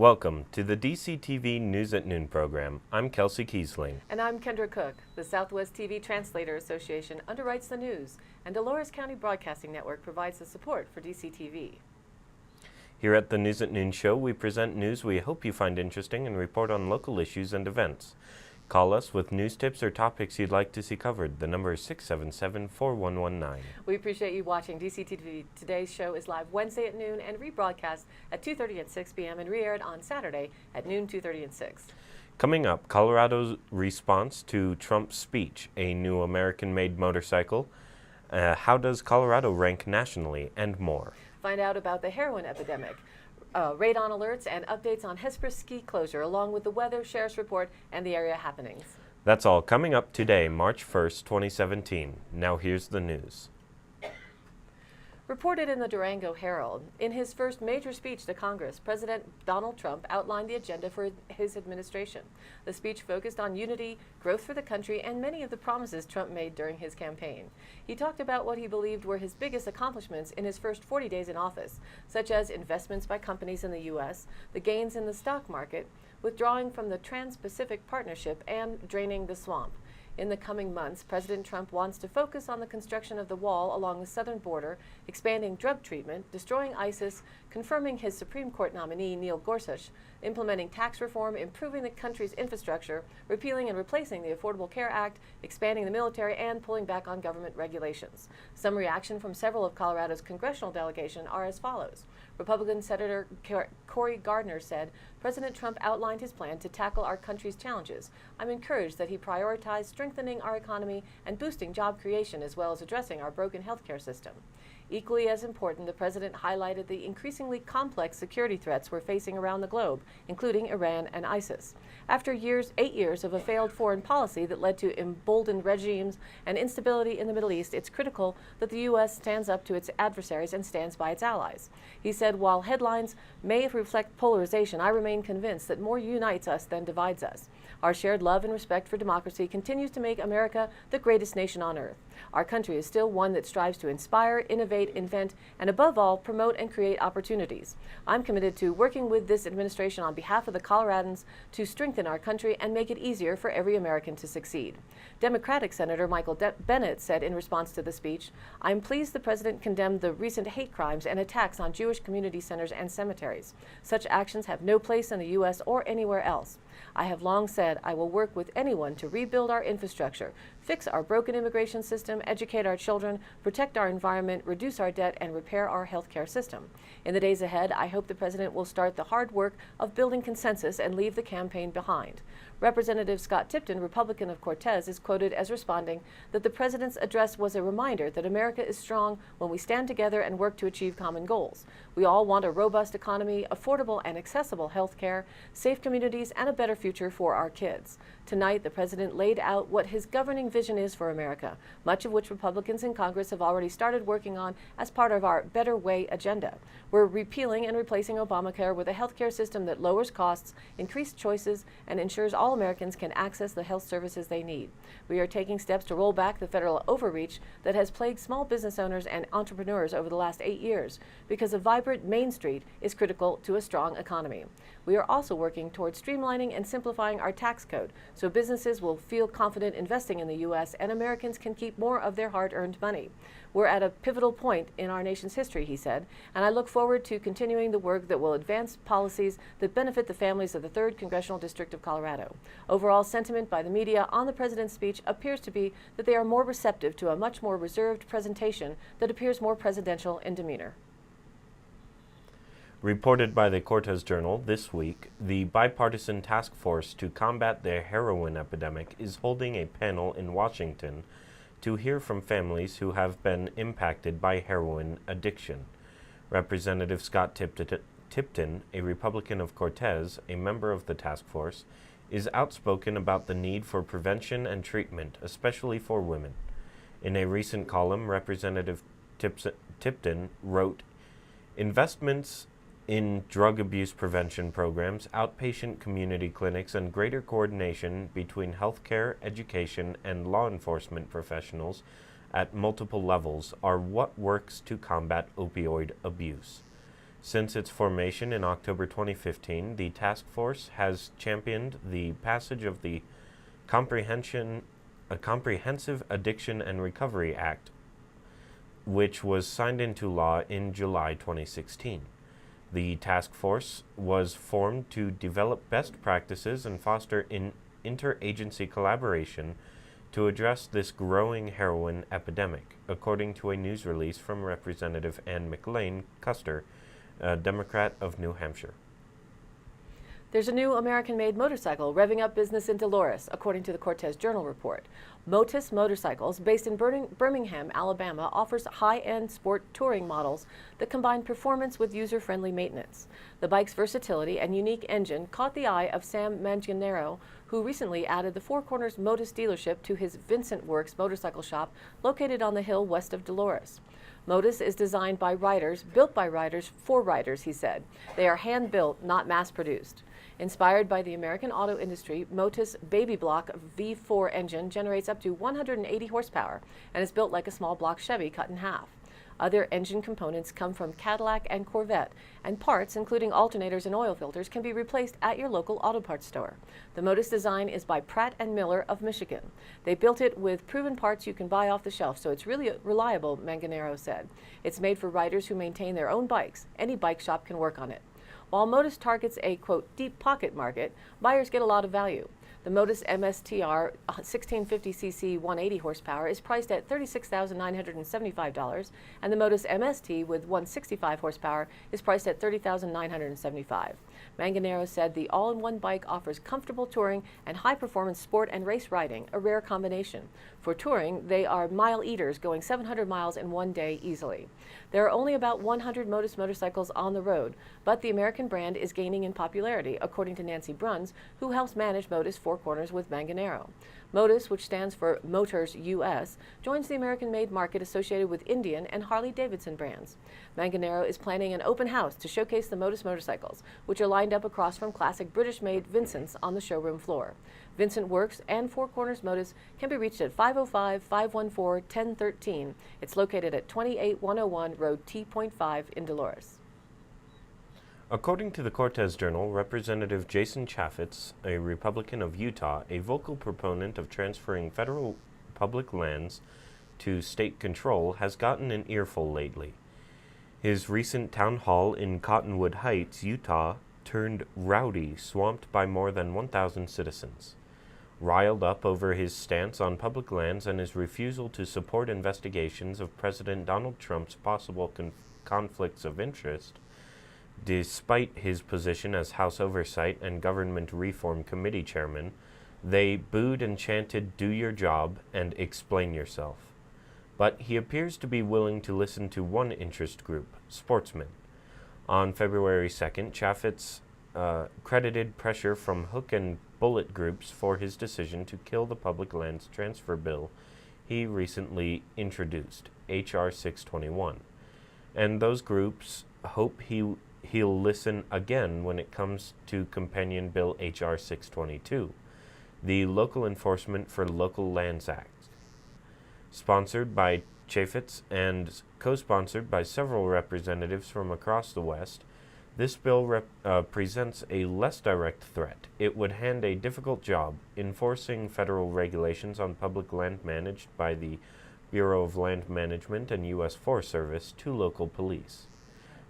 Welcome to the DCTV News at Noon program. I'm Kelsey Kiesling. And I'm Kendra Cook. The Southwest TV Translator Association underwrites the news, and Dolores County Broadcasting Network provides the support for DCTV. Here at the News at Noon show, we present news we hope you find interesting and report on local issues and events. Call us with news tips or topics you'd like to see covered. The number is 677-4119. We appreciate you watching DCTV. Today's show is live Wednesday at noon and rebroadcast at 2:30 and 6 p.m. and re-aired on Saturday at noon, 2:30 and 6. Coming up, Colorado's response to Trump's speech, a new American-made motorcycle, how does Colorado rank nationally, and more. Find out about the heroin epidemic, radon alerts, and updates on Hesperus ski closure, along with the weather, sheriff's report, and the area happenings. That's all coming up today, March 1st, 2017. Now here's the news. Reported in the Durango Herald, in his first major speech to Congress, President Donald Trump outlined the agenda for his administration. The speech focused on unity, growth for the country, and many of the promises Trump made during his campaign. He talked about what he believed were his biggest accomplishments in his first 40 days in office, such as investments by companies in the U.S., the gains in the stock market, withdrawing from the Trans-Pacific Partnership, and draining the swamp. In the coming months, President Trump wants to focus on the construction of the wall along the southern border, expanding drug treatment, destroying ISIS, confirming his Supreme Court nominee Neil Gorsuch, implementing tax reform, improving the country's infrastructure, repealing and replacing the Affordable Care Act, expanding the military, and pulling back on government regulations. Some reaction from several of Colorado's congressional delegation are as follows. Republican Senator Cory Gardner said, President Trump outlined his plan to tackle our country's challenges. I'm encouraged that he prioritized strengthening our economy and boosting job creation, as well as addressing our broken healthcare system. Equally as important, the president highlighted the increasingly complex security threats we're facing around the globe, including Iran and ISIS. After 8 years of a failed foreign policy that led to emboldened regimes and instability in the Middle East, it's critical that the U.S. stands up to its adversaries and stands by its allies. He said, while headlines may reflect polarization, I remain convinced that more unites us than divides us. Our shared love and respect for democracy continues to make America the greatest nation on earth. Our country is still one that strives to inspire, innovate, invent, and above all, promote and create opportunities. I'm committed to working with this administration on behalf of the Coloradans to strengthen our country and make it easier for every American to succeed. Democratic Senator Michael Bennet said in response to the speech, I'm pleased the president condemned the recent hate crimes and attacks on Jewish community centers and cemeteries. Such actions have no place in the U.S. or anywhere else. I have long said I will work with anyone to rebuild our infrastructure, fix our broken immigration system, educate our children, protect our environment, reduce our debt, and repair our healthcare system. In the days ahead, I hope the president will start the hard work of building consensus and leave the campaign behind. Representative Scott Tipton, Republican of Cortez, is quoted as responding that the president's address was a reminder that America is strong when we stand together and work to achieve common goals. We all want a robust economy, affordable and accessible health care, safe communities, and a better future for our kids. Tonight, the president laid out what his governing vision is for America, much of which Republicans in Congress have already started working on as part of our Better Way agenda. We're repealing and replacing Obamacare with a health care system that lowers costs, increases choices, and ensures all Americans can access the health services they need. We are taking steps to roll back the federal overreach that has plagued small business owners and entrepreneurs over the last 8 years, because a vibrant Main Street is critical to a strong economy. We are also working towards streamlining and simplifying our tax code so businesses will feel confident investing in the U.S. and Americans can keep more of their hard-earned money. We're at a pivotal point in our nation's history, he said, and I look forward to continuing the work that will advance policies that benefit the families of the 3rd Congressional District of Colorado. Overall sentiment by the media on the president's speech appears to be that they are more receptive to a much more reserved presentation that appears more presidential in demeanor. Reported by the Cortez Journal this week, the bipartisan task force to combat the heroin epidemic is holding a panel in Washington to hear from families who have been impacted by heroin addiction. Representative Scott Tipton, a Republican of Cortez, a member of the task force, is outspoken about the need for prevention and treatment, especially for women. In a recent column, Representative Tipton wrote, investments in drug abuse prevention programs, outpatient community clinics, and greater coordination between healthcare, education, and law enforcement professionals at multiple levels are what works to combat opioid abuse. Since its formation in October 2015, the task force has championed the passage of the Comprehensive Addiction and Recovery Act, which was signed into law in July 2016. The task force was formed to develop best practices and foster interagency collaboration to address this growing heroin epidemic, according to a news release from Representative Ann McLean Custer, a Democrat of New Hampshire. There's a new American-made motorcycle revving up business in Dolores, according to the Cortez Journal report. Motus Motorcycles, based in Birmingham, Alabama, offers high-end sport touring models that combine performance with user-friendly maintenance. The bike's versatility and unique engine caught the eye of Sam Manganaro, who recently added the Four Corners Motus dealership to his Vincent Works motorcycle shop located on the hill west of Dolores. Motus is designed by riders, built by riders, for riders, he said. They are hand-built, not mass-produced. Inspired by the American auto industry, Motus Baby Block V4 engine generates up to 180 horsepower and is built like a small block Chevy cut in half. Other engine components come from Cadillac and Corvette, and parts, including alternators and oil filters, can be replaced at your local auto parts store. The Motus design is by Pratt & Miller of Michigan. They built it with proven parts you can buy off the shelf, so it's really reliable, Manganaro said. It's made for riders who maintain their own bikes. Any bike shop can work on it. While Motus targets a, quote, deep pocket market, buyers get a lot of value. The Motus MSTR 1650cc 180 horsepower is priced at $36,975, and the Motus MST with 165 horsepower is priced at $30,975. Manganaro said the all-in-one bike offers comfortable touring and high-performance sport and race riding, a rare combination. For touring, they are mile eaters, going 700 miles in one day easily. There are only about 100 Motus motorcycles on the road, but the American brand is gaining in popularity, according to Nancy Bruns, who helps manage Motus Four Corners with Manganaro. Motus, which stands for Motors US, joins the American-made market associated with Indian and Harley-Davidson brands. Manganaro is planning an open house to showcase the Motus motorcycles, which are lined up across from classic British-made Vincents on the showroom floor. Vincent Works and Four Corners Motus can be reached at 505-514-1013. It's located at 28101 Road T.5 in Dolores. According to the Cortez Journal, Representative Jason Chaffetz, a Republican of Utah, a vocal proponent of transferring federal public lands to state control, has gotten an earful lately. His recent town hall in Cottonwood Heights, Utah, turned rowdy, swamped by more than 1,000 citizens. Riled up over his stance on public lands and his refusal to support investigations of President Donald Trump's possible conflicts of interest, despite his position as House Oversight and Government Reform Committee chairman, they booed and chanted, "Do your job and explain yourself." But he appears to be willing to listen to one interest group, sportsmen. On February 2nd, Chaffetz credited pressure from hook and bullet groups for his decision to kill the public lands transfer bill he recently introduced, H.R. 621. And those groups hope he'll listen again when it comes to companion bill H.R. 622, the Local Enforcement for Local Lands Act. Sponsored by Chaffetz and co-sponsored by several representatives from across the West, this bill presents a less direct threat. It would hand a difficult job enforcing federal regulations on public land managed by the Bureau of Land Management and U.S. Forest Service to local police.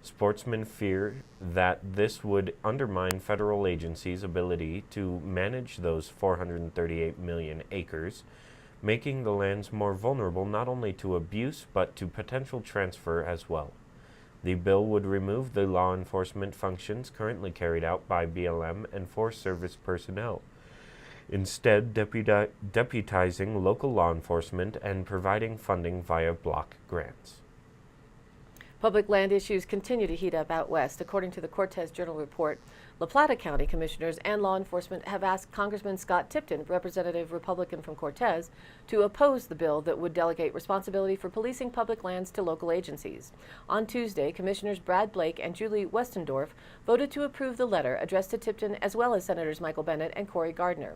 Sportsmen fear that this would undermine federal agencies' ability to manage those 438 million acres, making the lands more vulnerable not only to abuse but to potential transfer as well. The bill would remove the law enforcement functions currently carried out by BLM and Forest Service personnel, instead deputizing local law enforcement and providing funding via block grants. Public land issues continue to heat up out west. According to the Cortez Journal report, La Plata County commissioners and law enforcement have asked Congressman Scott Tipton, representative Republican from Cortez, to oppose the bill that would delegate responsibility for policing public lands to local agencies. On Tuesday, Commissioners Brad Blake and Julie Westendorf voted to approve the letter addressed to Tipton as well as Senators Michael Bennet and Cory Gardner.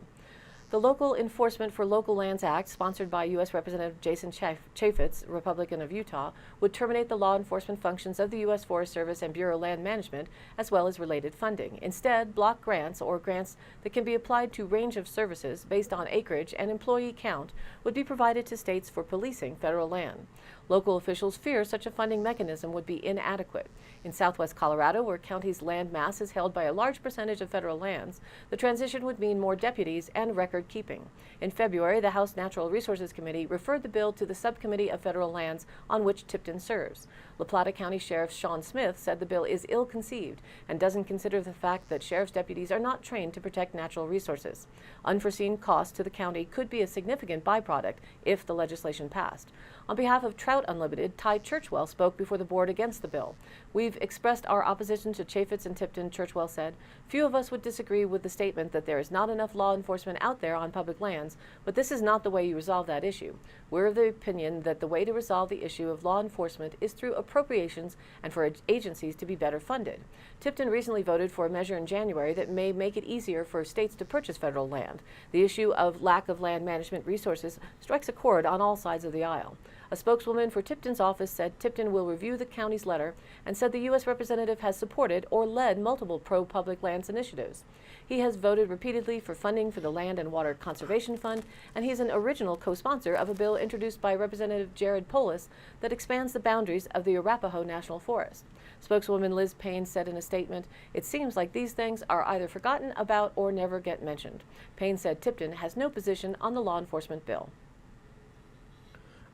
The Local Enforcement for Local Lands Act, sponsored by U.S. Representative Jason Chaffetz, Republican of Utah, would terminate the law enforcement functions of the U.S. Forest Service and Bureau of Land Management, as well as related funding. Instead, block grants, or grants that can be applied to range of services based on acreage and employee count, would be provided to states for policing federal land. Local officials fear such a funding mechanism would be inadequate. In southwest Colorado, where county's land mass is held by a large percentage of federal lands, the transition would mean more deputies and record keeping. In February, the House Natural Resources Committee referred the bill to the Subcommittee of Federal Lands on which Tipton serves. La Plata County Sheriff Sean Smith said the bill is ill-conceived and doesn't consider the fact that sheriff's deputies are not trained to protect natural resources. Unforeseen costs to the county could be a significant byproduct if the legislation passed. On behalf of Trout Unlimited, Ty Churchwell spoke before the board against the bill. "We've expressed our opposition to Chaffetz and Tipton," Churchwell said. "Few of us would disagree with the statement that there is not enough law enforcement out there on public lands, but this is not the way you resolve that issue. We're of the opinion that the way to resolve the issue of law enforcement is through appropriations and for agencies to be better funded." Tipton recently voted for a measure in January that may make it easier for states to purchase federal land. The issue of lack of land management resources strikes a chord on all sides of the aisle. A spokeswoman for Tipton's office said Tipton will review the county's letter and said the U.S. representative has supported or led multiple pro-public lands initiatives. He has voted repeatedly for funding for the Land and Water Conservation Fund, and he's an original co-sponsor of a bill introduced by Representative Jared Polis that expands the boundaries of the Arapahoe National Forest. Spokeswoman Liz Payne said in a statement, "It seems like these things are either forgotten about or never get mentioned." Payne said Tipton has no position on the law enforcement bill.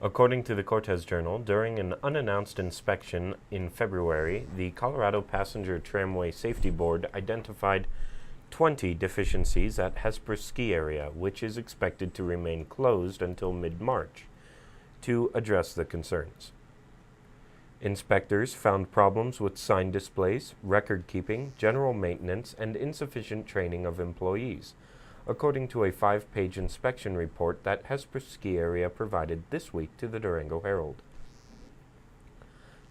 According to the Cortez Journal, during an unannounced inspection in February, the Colorado Passenger Tramway Safety Board identified 20 deficiencies at Hesper Ski Area, which is expected to remain closed until mid-March to address the concerns. Inspectors found problems with sign displays, record keeping, general maintenance, and insufficient training of employees, according to a 5-page inspection report that Hesper Ski Area provided this week to the Durango Herald.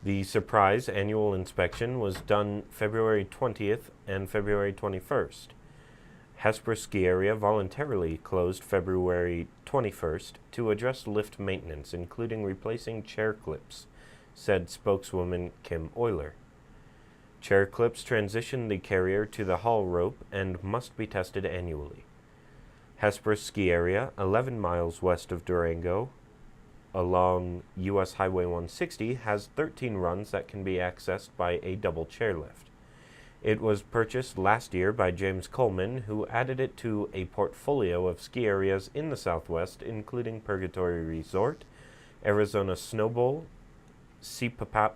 The surprise annual inspection was done February 20th and February 21st. Hesper Ski Area voluntarily closed February 21st to address lift maintenance, including replacing chair clips, said spokeswoman Kim Euler. Chair clips transition the carrier to the haul rope and must be tested annually. Hesper Ski Area, 11 miles west of Durango, along U.S. Highway 160, has 13 runs that can be accessed by a double chairlift. It was purchased last year by James Coleman, who added it to a portfolio of ski areas in the Southwest, including Purgatory Resort, Arizona Snow Bowl, Sipapu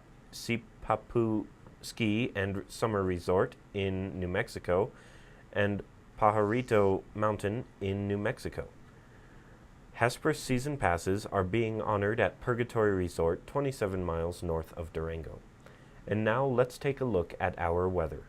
Ski and Summer Resort in New Mexico, and Pajarito Mountain in New Mexico. Hesper season passes are being honored at Purgatory Resort, 27 miles north of Durango. And now let's take a look at our weather.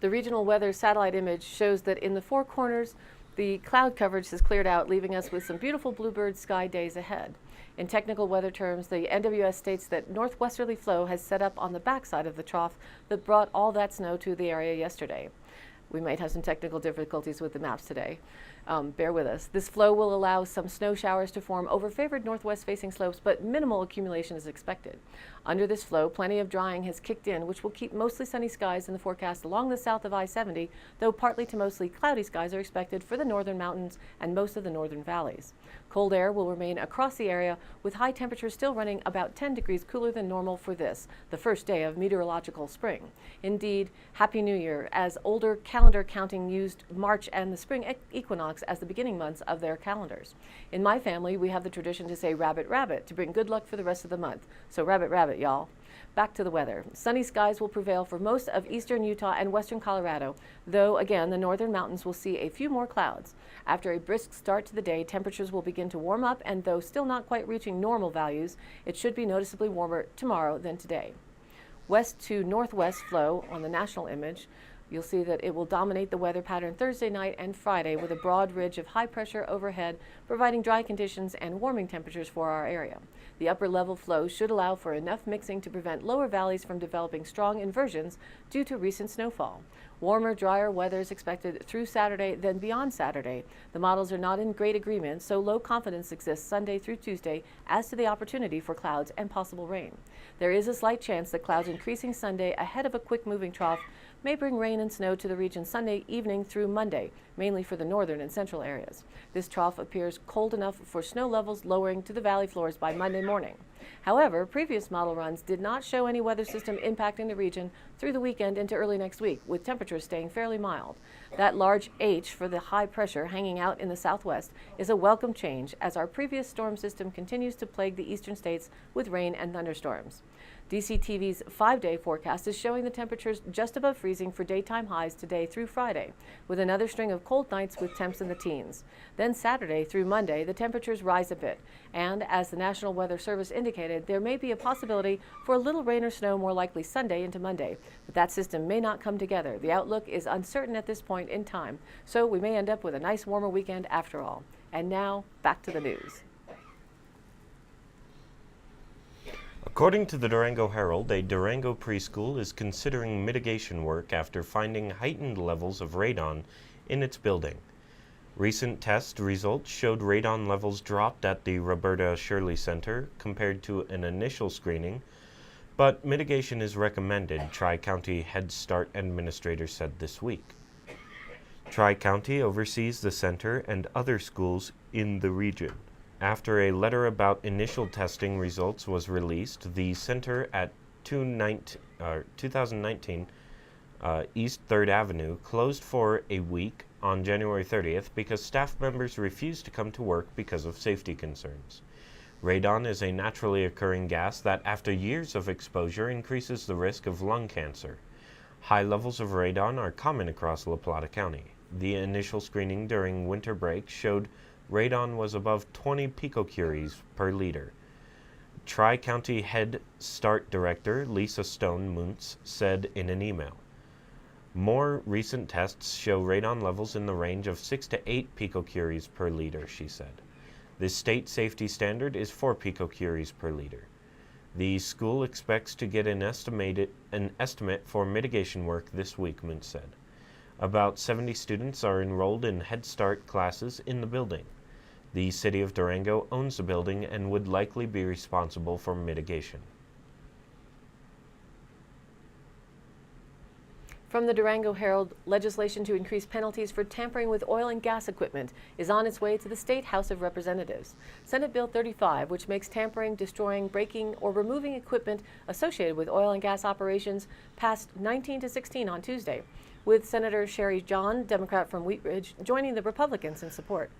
The regional weather satellite image shows that in the Four Corners, the cloud coverage has cleared out, leaving us with some beautiful bluebird sky days ahead. In technical weather terms, the NWS states that northwesterly flow has set up on the backside of the trough that brought all that snow to the area yesterday. We might have some technical difficulties with the maps today. Bear with us. This flow will allow some snow showers to form over favored northwest-facing slopes, but minimal accumulation is expected. Under this flow, plenty of drying has kicked in, which will keep mostly sunny skies in the forecast along the south of I-70, though partly to mostly cloudy skies are expected for the northern mountains and most of the northern valleys. Cold air will remain across the area, with high temperatures still running about 10 degrees cooler than normal for this, the first day of meteorological spring. Indeed, Happy New Year, as older calendar counting used March and the spring equinox as the beginning months of their calendars. In my family, we have the tradition to say rabbit, rabbit to bring good luck for the rest of the month. So rabbit, rabbit, y'all. Back to the weather. Sunny skies will prevail for most of eastern Utah and western Colorado, though again the northern mountains will see a few more clouds. After a brisk start to the day, temperatures will begin to warm up, and though still not quite reaching normal values, it should be noticeably warmer tomorrow than today. West to northwest flow on the national image. You'll see that it will dominate the weather pattern Thursday night and Friday, with a broad ridge of high pressure overhead, providing dry conditions and warming temperatures for our area. The upper level flow should allow for enough mixing to prevent lower valleys from developing strong inversions due to recent snowfall. Warmer, drier weather is expected through Saturday, then beyond Saturday. The models are not in great agreement, so low confidence exists Sunday through Tuesday as to the opportunity for clouds and possible rain. There is a slight chance that clouds increasing Sunday ahead of a quick moving trough may bring rain and snow to the region Sunday evening through Monday, mainly for the northern and central areas. This trough appears cold enough for snow levels lowering to the valley floors by Monday morning. However, previous model runs did not show any weather system impacting the region through the weekend into early next week, with temperatures staying fairly mild. That large H for the high pressure hanging out in the southwest is a welcome change as our previous storm system continues to plague the eastern states with rain and thunderstorms. DCTV's 5-day forecast is showing the temperatures just above freezing for daytime highs today through Friday, with another string of cold nights with temps in the teens. Then Saturday through Monday, the temperatures rise a bit, and as the National Weather Service indicated, there may be a possibility for a little rain or snow more likely Sunday into Monday, but that system may not come together. The outlook is uncertain at this point in time, so we may end up with a nice warmer weekend after all. And now, back to the news. According to the Durango Herald, a Durango preschool is considering mitigation work after finding heightened levels of radon in its building. Recent test results showed radon levels dropped at the Roberta Shirley Center compared to an initial screening, but mitigation is recommended, Tri-County Head Start administrator said this week. Tri-County oversees the center and other schools in the region. After a letter about initial testing results was released, the center at 2019 East 3rd Avenue closed for a week on January 30th because staff members refused to come to work because of safety concerns. Radon is a naturally occurring gas that, after years of exposure, increases the risk of lung cancer. High levels of radon are common across La Plata County. The initial screening during winter break showed radon was above 20 picocuries per liter. Tri-County Head Start Director Lisa Stone Muntz said in an email. More recent tests show radon levels in the range of 6 to 8 picocuries per liter, she said. The state safety standard is 4 picocuries per liter. The school expects to get an estimate for mitigation work this week, Muntz said. About 70 students are enrolled in Head Start classes in the building. The city of Durango owns the building and would likely be responsible for mitigation. From the Durango Herald, legislation to increase penalties for tampering with oil and gas equipment is on its way to the State House of Representatives. Senate Bill 35, which makes tampering, destroying, breaking, or removing equipment associated with oil and gas operations, passed 19-16 on Tuesday, with Senator Sherry John, Democrat from Wheat Ridge, joining the Republicans in support.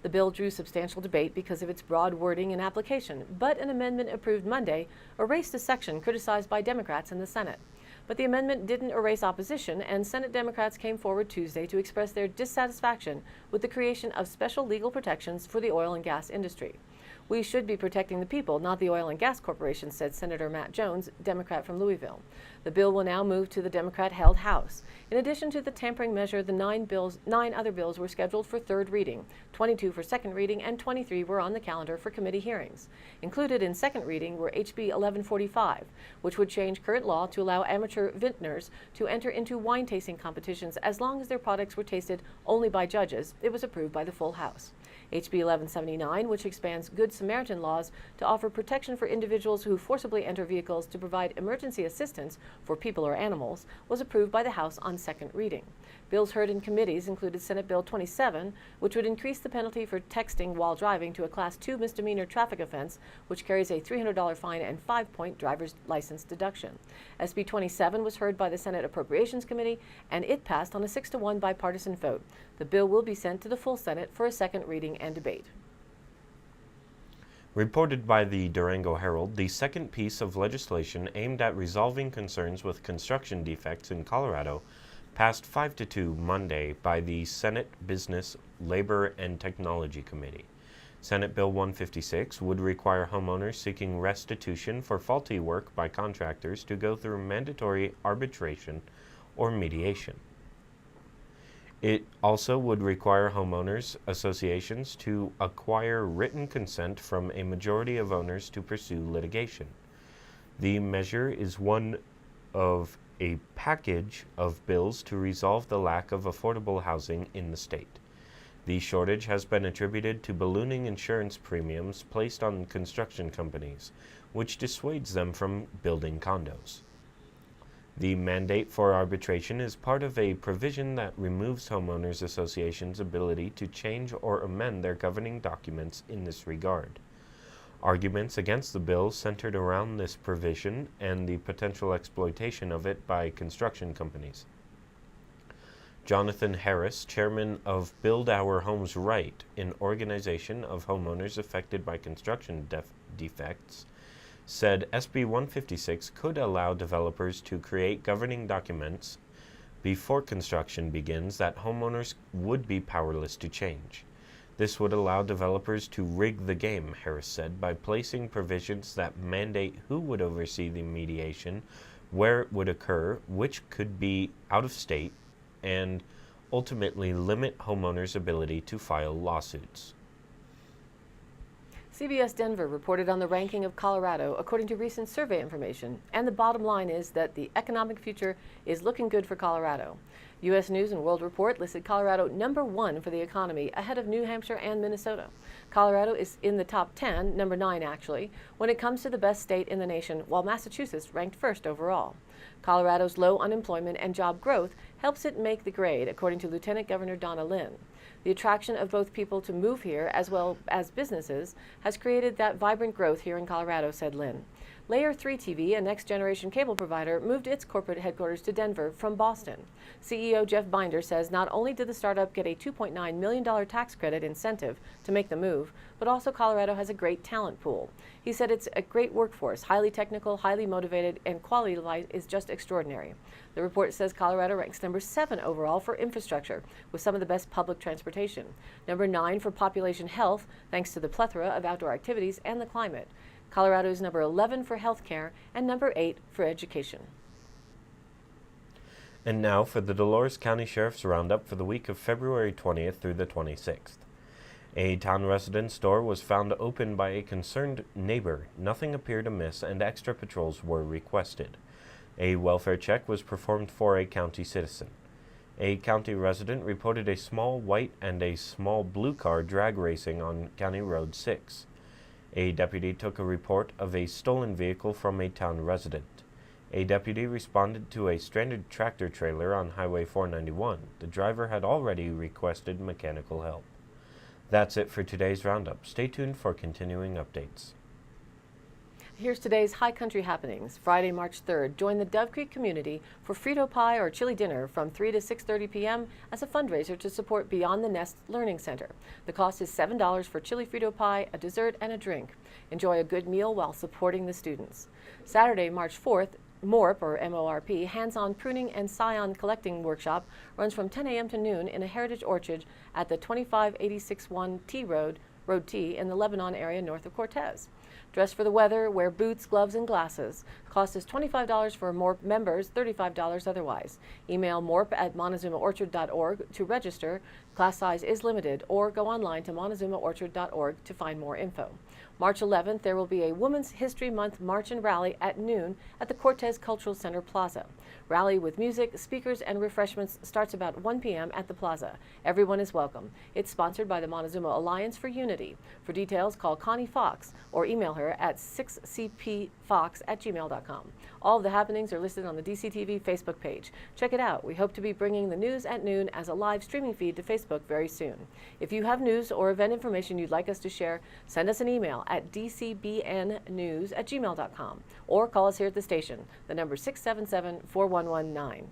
The bill drew substantial debate because of its broad wording and application, but an amendment approved Monday erased a section criticized by Democrats in the Senate. But the amendment didn't erase opposition, and Senate Democrats came forward Tuesday to express their dissatisfaction with the creation of special legal protections for the oil and gas industry. We should be protecting the people, not the oil and gas corporation, said Senator Matt Jones, Democrat from Louisville. The bill will now move to the Democrat-held House. In addition to the tampering measure, the 9 other bills were scheduled for third reading, 22 for second reading, and 23 were on the calendar for committee hearings. Included in second reading were HB 1145, which would change current law to allow amateur vintners to enter into wine tasting competitions as long as their products were tasted only by judges. It was approved by the full House. HB 1179, which expands Good Samaritan laws to offer protection for individuals who forcibly enter vehicles to provide emergency assistance for people or animals, was approved by the House on second reading. Bills heard in committees included Senate Bill 27, which would increase the penalty for texting while driving to a Class 2 misdemeanor traffic offense, which carries a $300 fine and 5-point driver's license deduction. SB 27 was heard by the Senate Appropriations Committee, and it passed on a 6-1 bipartisan vote. The bill will be sent to the full Senate for a second reading and debate. Reported by the Durango Herald, the second piece of legislation aimed at resolving concerns with construction defects in Colorado passed 5-2 Monday by the Senate Business, Labor, and Technology Committee. Senate Bill 156 would require homeowners seeking restitution for faulty work by contractors to go through mandatory arbitration or mediation. It also would require homeowners associations to acquire written consent from a majority of owners to pursue litigation. The measure is one of a package of bills to resolve the lack of affordable housing in the state. The shortage has been attributed to ballooning insurance premiums placed on construction companies, which dissuades them from building condos. The mandate for arbitration is part of a provision that removes homeowners associations' ability to change or amend their governing documents in this regard. Arguments against the bill centered around this provision and the potential exploitation of it by construction companies. Jonathan Harris, chairman of Build Our Homes Right, an organization of homeowners affected by construction defects, said SB 156 could allow developers to create governing documents before construction begins that homeowners would be powerless to change. This would allow developers to rig the game, Harris said, by placing provisions that mandate who would oversee the mediation, where it would occur, which could be out of state, and ultimately limit homeowners' ability to file lawsuits. CBS Denver reported on the ranking of Colorado according to recent survey information, and the bottom line is that the economic future is looking good for Colorado. U.S. News and World Report listed Colorado number 1 for the economy, ahead of New Hampshire and Minnesota. Colorado is in the top 10, number 9 actually, when it comes to the best state in the nation, while Massachusetts ranked first overall. Colorado's low unemployment and job growth helps it make the grade, according to Lieutenant Governor Donna Lynn. The attraction of both people to move here as well as businesses has created that vibrant growth here in Colorado, said Lynn. Layer 3 TV, a next-generation cable provider, moved its corporate headquarters to Denver from Boston. CEO Jeff Binder says not only did the startup get a $2.9 million tax credit incentive to make the move, but also Colorado has a great talent pool. He said it's a great workforce, highly technical, highly motivated, and quality of life is just extraordinary. The report says Colorado ranks number 7 overall for infrastructure, with some of the best public transportation. Number 9 for population health, thanks to the plethora of outdoor activities and the climate. Colorado is number 11 for healthcare and number 8 for education. And now for the Dolores County Sheriff's Roundup for the week of February 20th through the 26th. A town residence door was found open by a concerned neighbor. Nothing appeared amiss and extra patrols were requested. A welfare check was performed for a county citizen. A county resident reported a small white and a small blue car drag racing on County Road 6. A deputy took a report of a stolen vehicle from a town resident. A deputy responded to a stranded tractor trailer on Highway 491. The driver had already requested mechanical help. That's it for today's roundup. Stay tuned for continuing updates. Here's today's High Country happenings. Friday, March 3rd, join the Dove Creek community for Frito Pie or chili dinner from 3 to 6:30 p.m. as a fundraiser to support Beyond the Nest Learning Center. The cost is $7 for chili Frito pie, a dessert, and a drink. Enjoy a good meal while supporting the students. Saturday, March 4th, MORP, or M-O-R-P, hands-on pruning and scion collecting workshop runs from 10 a.m. to noon in a heritage orchard at the 25861 T Road T in the Lebanon area north of Cortez. Dress for the weather, wear boots, gloves, and glasses. Cost is $25 for MORP members, $35 otherwise. Email morp@montezumaorchard.org to register. Class size is limited, or go online to montezumaorchard.org to find more info. March 11th, there will be a Women's History Month March and Rally at noon at the Cortez Cultural Center Plaza. Rally with music, speakers, and refreshments starts about 1 p.m. at the plaza. Everyone is welcome. It's sponsored by the Montezuma Alliance for Unity. For details, call Connie Fox or email her at 6cpfox@gmail.com. All of the happenings are listed on the DCTV Facebook page. Check it out. We hope to be bringing the news at noon as a live streaming feed to Facebook very soon. If you have news or event information you'd like us to share, send us an email at dcbnnews@gmail.com or call us here at the station. The number 677-4119.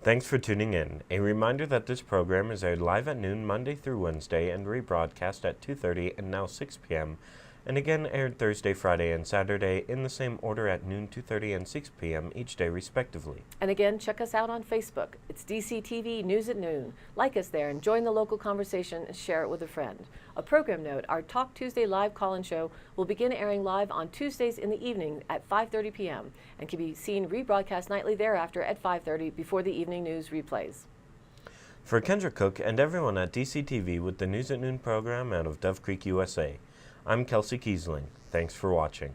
Thanks for tuning in. A reminder that this program is aired live at noon Monday through Wednesday and rebroadcast at 2:30 and now 6 p.m. and again aired Thursday, Friday, and Saturday in the same order at noon, 2:30, and 6 p.m. each day respectively. And again, check us out on Facebook. It's DCTV News at Noon. Like us there and join the local conversation and share it with a friend. A program note, our Talk Tuesday live call-in show will begin airing live on Tuesdays in the evening at 5:30 p.m. and can be seen rebroadcast nightly thereafter at 5:30 before the evening news replays. For Kendra Cook and everyone at DCTV with the News at Noon program out of Dove Creek, USA, I'm Kelsey Kiesling. Thanks for watching.